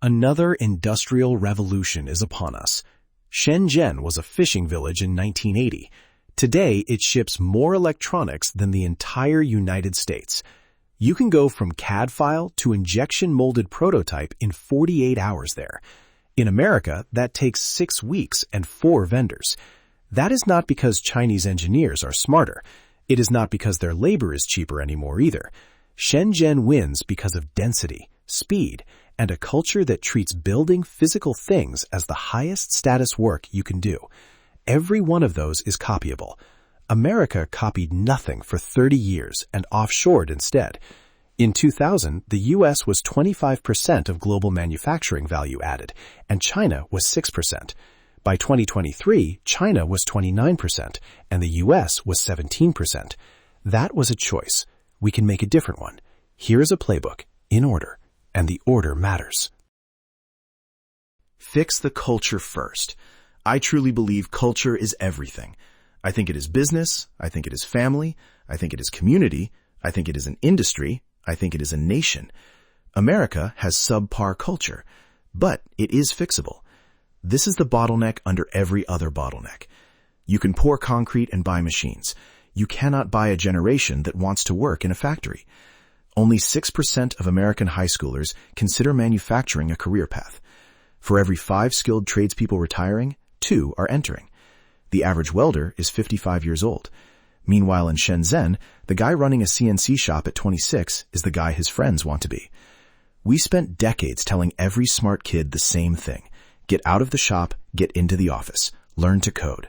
Another industrial revolution is upon us. Shenzhen was a fishing village in 1980. Today, it ships more electronics than the entire United States. You can go from CAD file to injection-molded prototype in 48 hours there. In America, that takes 6 weeks and 4 vendors. That is not because Chinese engineers are smarter. It is not because their labor is cheaper anymore either. Shenzhen wins because of density, speed, and a culture that treats building physical things as the highest status work you can do. Every one of those is copyable. America copied nothing for 30 years and offshored instead. In 2000, the U.S. was 25% of global manufacturing value added, and China was 6%. By 2023, China was 29%, and the U.S. was 17%. That was a choice. We can make a different one. Here is a playbook, in order, and the order matters. Fix the culture first. I truly believe culture is everything. I think it is business. I think it is family. I think it is community. I think it is an industry. I think it is a nation. America has subpar culture, but it is fixable. This is the bottleneck under every other bottleneck. You can pour concrete and buy machines. You cannot buy a generation that wants to work in a factory. Only 6% of American high schoolers consider manufacturing a career path. For every 5 skilled tradespeople retiring, 2 are entering. The average welder is 55 years old. Meanwhile, in Shenzhen, the guy running a CNC shop at 26 is the guy his friends want to be. We spent decades telling every smart kid the same thing. Get out of the shop, get into the office, learn to code.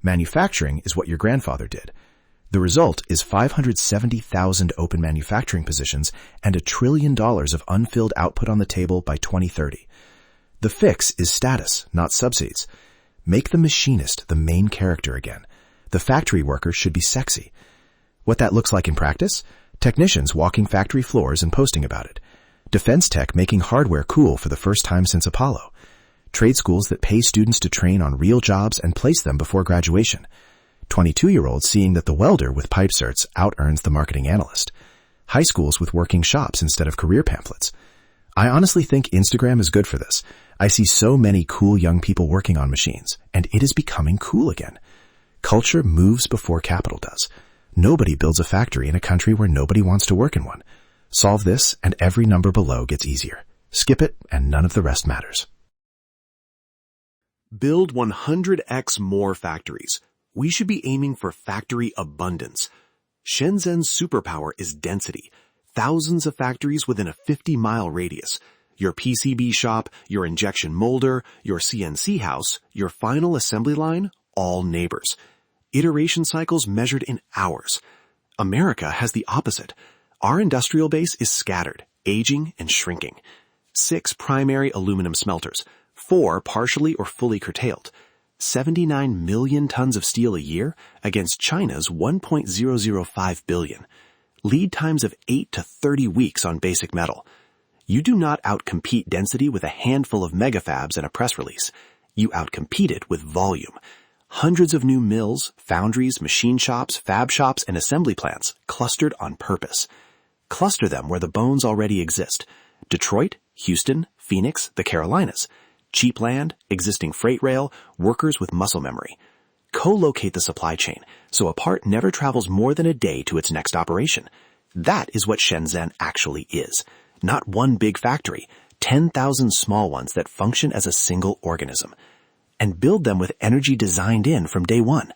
Manufacturing is what your grandfather did. The result is 570,000 open manufacturing positions and $1 trillion of unfilled output on the table by 2030. The fix is status, not subsidies. Make the machinist the main character again. The factory worker should be sexy. What that looks like in practice? Technicians walking factory floors and posting about it. Defense tech making hardware cool for the first time since Apollo. Trade schools that pay students to train on real jobs and place them before graduation. 22-year-olds seeing that the welder with pipe certs out-earns the marketing analyst. High schools with working shops instead of career pamphlets. I honestly think Instagram is good for this. I see so many cool young people working on machines, and it is becoming cool again. Culture moves before capital does. Nobody builds a factory in a country where nobody wants to work in one. Solve this, and every number below gets easier. Skip it, and none of the rest matters. Build 100x more factories. We should be aiming for factory abundance. Shenzhen's superpower is density. Thousands of factories within a 50-mile radius. Your PCB shop, your injection molder, your CNC house, your final assembly line, all neighbors. Iteration cycles measured in hours. America has the opposite. Our industrial base is scattered, aging, and shrinking. 6 primary aluminum smelters, 4 partially or fully curtailed. 79 million tons of steel a year against China's 1.005 billion. Lead times of 8 to 30 weeks on basic metal. You do not outcompete density with a handful of megafabs and a press release. You outcompete it with volume. Hundreds of new mills, foundries, machine shops, fab shops, and assembly plants clustered on purpose. Cluster them where the bones already exist. Detroit, Houston, Phoenix, the Carolinas. Cheap land, existing freight rail, workers with muscle memory. Co-locate the supply chain so a part never travels more than a day to its next operation. That is what Shenzhen actually is. Not one big factory, 10,000 small ones that function as a single organism. And build them with energy designed in from day one.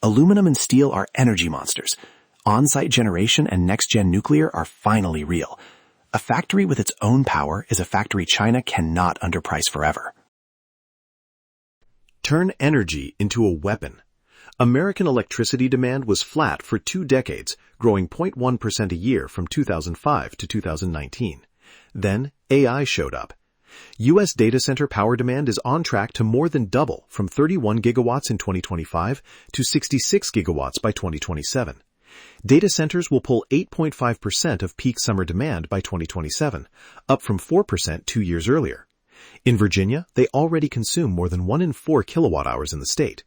Aluminum and steel are energy monsters. On-site generation and next-gen nuclear are finally real. A factory with its own power is a factory China cannot underprice forever. Turn energy into a weapon. American electricity demand was flat for 2 decades, growing 0.1% a year from 2005 to 2019. Then AI showed up. U.S. data center power demand is on track to more than double from 31 gigawatts in 2025 to 66 gigawatts by 2027. Data centers will pull 8.5% of peak summer demand by 2027, up from 4% 2 years earlier. In Virginia, they already consume more than 1 in 4 kilowatt hours in the state.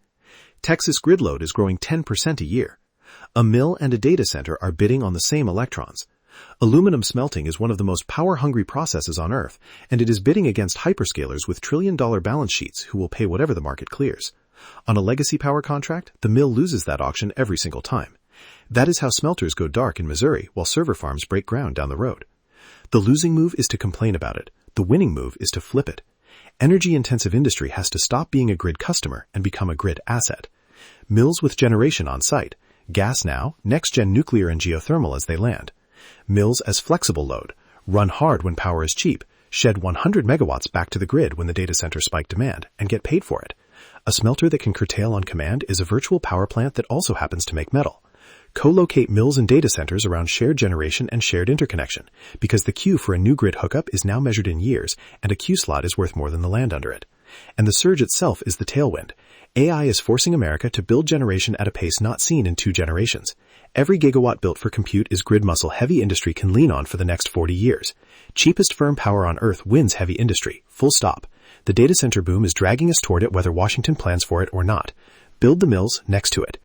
Texas grid load is growing 10% a year. A mill and a data center are bidding on the same electrons. Aluminum smelting is one of the most power-hungry processes on Earth, and it is bidding against hyperscalers with trillion-dollar balance sheets who will pay whatever the market clears. On a legacy power contract, the mill loses that auction every single time. That is how smelters go dark in Missouri while server farms break ground down the road. The losing move is to complain about it. The winning move is to flip it. Energy-intensive industry has to stop being a grid customer and become a grid asset. Mills with generation on site. Gas now, next-gen nuclear and geothermal as they land. Mills as flexible load. Run hard when power is cheap. Shed 100 megawatts back to the grid when the data center spike demand and get paid for it. A smelter that can curtail on command is a virtual power plant that also happens to make metal. Co-locate mills and data centers around shared generation and shared interconnection, because the queue for a new grid hookup is now measured in years, and a queue slot is worth more than the land under it. And the surge itself is the tailwind. AI is forcing America to build generation at a pace not seen in 2 generations. Every gigawatt built for compute is grid muscle heavy industry can lean on for the next 40 years. Cheapest firm power on Earth wins heavy industry, full stop. The data center boom is dragging us toward it whether Washington plans for it or not. Build the mills next to it.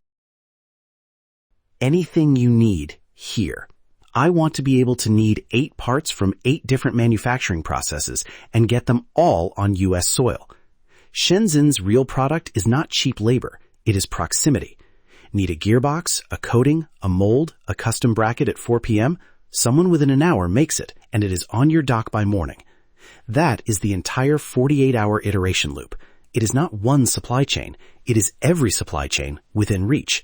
Anything you need, here. I want to be able to need 8 parts from 8 different manufacturing processes and get them all on U.S. soil. Shenzhen's real product is not cheap labor, it is proximity. Need a gearbox, a coating, a mold, a custom bracket at 4 p.m.? Someone within an hour makes it, and it is on your dock by morning. That is the entire 48-hour iteration loop. It is not one supply chain, it is every supply chain within reach.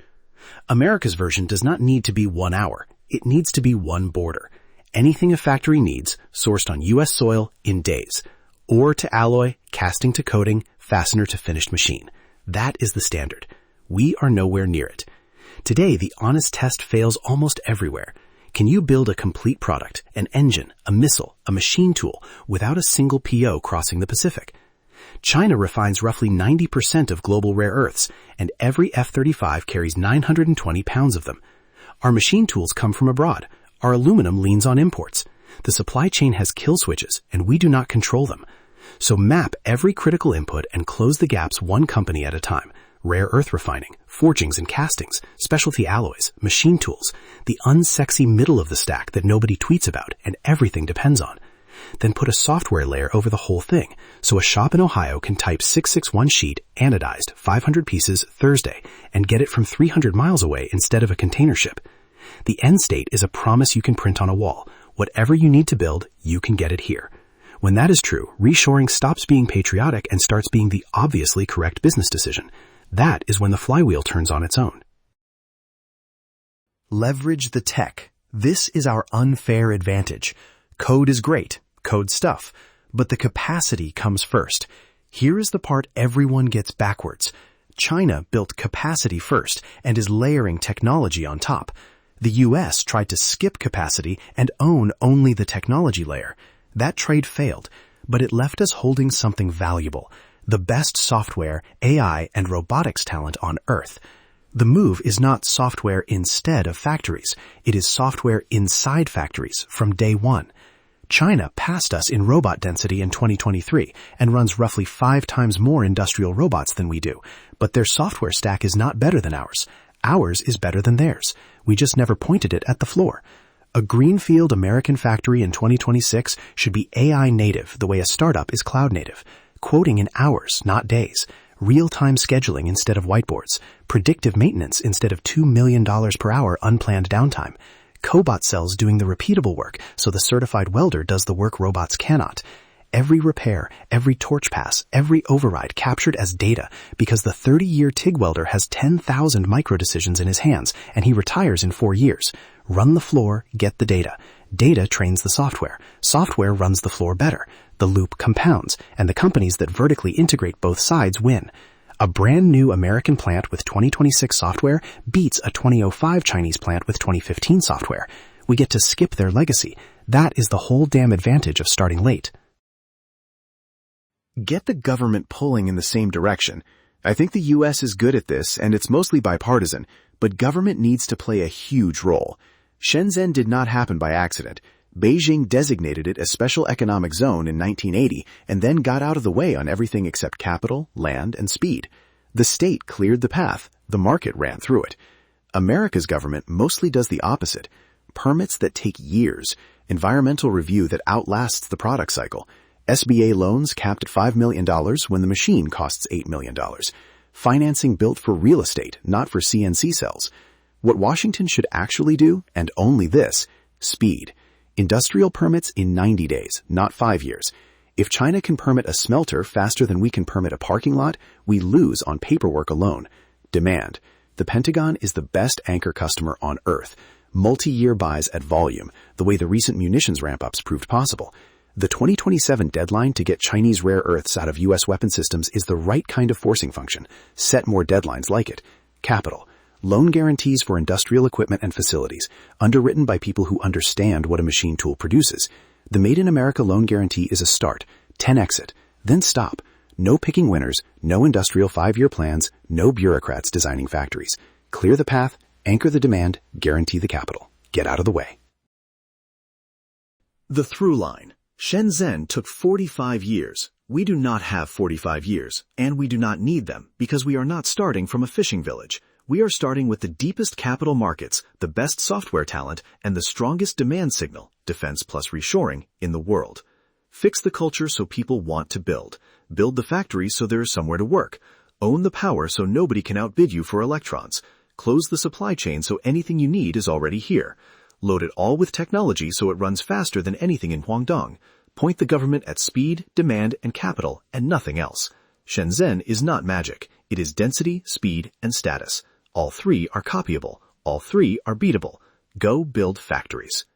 America's version does not need to be 1 hour. It needs to be one border. Anything a factory needs, sourced on U.S. soil in days. Ore to alloy, casting to coating, fastener to finished machine. That is the standard. We are nowhere near it. Today, the honest test fails almost everywhere. Can you build a complete product, an engine, a missile, a machine tool, without a single PO crossing the Pacific? China refines roughly 90% of global rare earths, and every F-35 carries 920 pounds of them. Our machine tools come from abroad. Our aluminum leans on imports. The supply chain has kill switches, and we do not control them. So map every critical input and close the gaps one company at a time. Rare earth refining, forgings and castings, specialty alloys, machine tools, the unsexy middle of the stack that nobody tweets about and everything depends on. Then put a software layer over the whole thing, so a shop in Ohio can type 661 sheet, anodized, 500 pieces, Thursday, and get it from 300 miles away instead of a container ship. The end state is a promise you can print on a wall. Whatever you need to build, you can get it here. When that is true, reshoring stops being patriotic and starts being the obviously correct business decision. That is when the flywheel turns on its own. Leverage the tech. This is our unfair advantage. Code is great. Code stuff. But the capacity comes first. Here is the part everyone gets backwards. China built capacity first and is layering technology on top. The US tried to skip capacity and own only the technology layer. That trade failed, but it left us holding something valuable. The best software, AI, and robotics talent on Earth. The move is not software instead of factories. It is software inside factories from day one. China passed us in robot density in 2023 and runs roughly 5 times more industrial robots than we do, but their software stack is not better than ours. Ours is better than theirs. We just never pointed it at the floor. A greenfield American factory in 2026 should be AI native the way a startup is cloud native. Quoting in hours, not days. Real-time scheduling instead of whiteboards. Predictive maintenance instead of $2 million per hour unplanned downtime. Cobot cells doing the repeatable work so the certified welder does the work robots cannot. Every repair, every torch pass, every override captured as data because the 30-year TIG welder has 10,000 micro-decisions in his hands and he retires in 4 years. Run the floor, get the data. Data trains the software. Software runs the floor better. The loop compounds, and the companies that vertically integrate both sides win. A brand new American plant with 2026 software beats a 2005 Chinese plant with 2015 software. We get to skip their legacy. That is the whole damn advantage of starting late. Get the government pulling in the same direction. I think the U.S. is good at this, and it's mostly bipartisan, but government needs to play a huge role. Shenzhen did not happen by accident. Beijing designated it a special economic zone in 1980 and then got out of the way on everything except capital, land, and speed. The state cleared the path. The market ran through it. America's government mostly does the opposite. permits that take years, environmental review that outlasts the product cycle, SBA loans capped at $5 million when the machine costs $8 million, financing built for real estate, not for CNC cells. What Washington should actually do, and only this, speed. Industrial permits in 90 days, not 5 years. If China can permit a smelter faster than we can permit a parking lot, we lose on paperwork alone. Demand. The Pentagon is the best anchor customer on Earth. Multi-year buys at volume, the way the recent munitions ramp-ups proved possible. The 2027 deadline to get Chinese rare earths out of U.S. weapon systems is the right kind of forcing function. Set more deadlines like it. Capital. Loan guarantees for industrial equipment and facilities, underwritten by people who understand what a machine tool produces. The Made in America loan guarantee is a start, 10x it, then stop. No picking winners, no industrial 5-year plans, no bureaucrats designing factories. Clear the path, anchor the demand, guarantee the capital. Get out of the way. The through line. Shenzhen took 45 years. We do not have 45 years, and we do not need them because we are not starting from a fishing village. We are starting with the deepest capital markets, the best software talent, and the strongest demand signal, defense plus reshoring, in the world. Fix the culture so people want to build. Build the factories so there is somewhere to work. Own the power so nobody can outbid you for electrons. Close the supply chain so anything you need is already here. Load it all with technology so it runs faster than anything in Guangdong. Point the government at speed, demand, and capital, and nothing else. Shenzhen is not magic. It is density, speed, and status. All three are copyable. All three are beatable. Go build factories.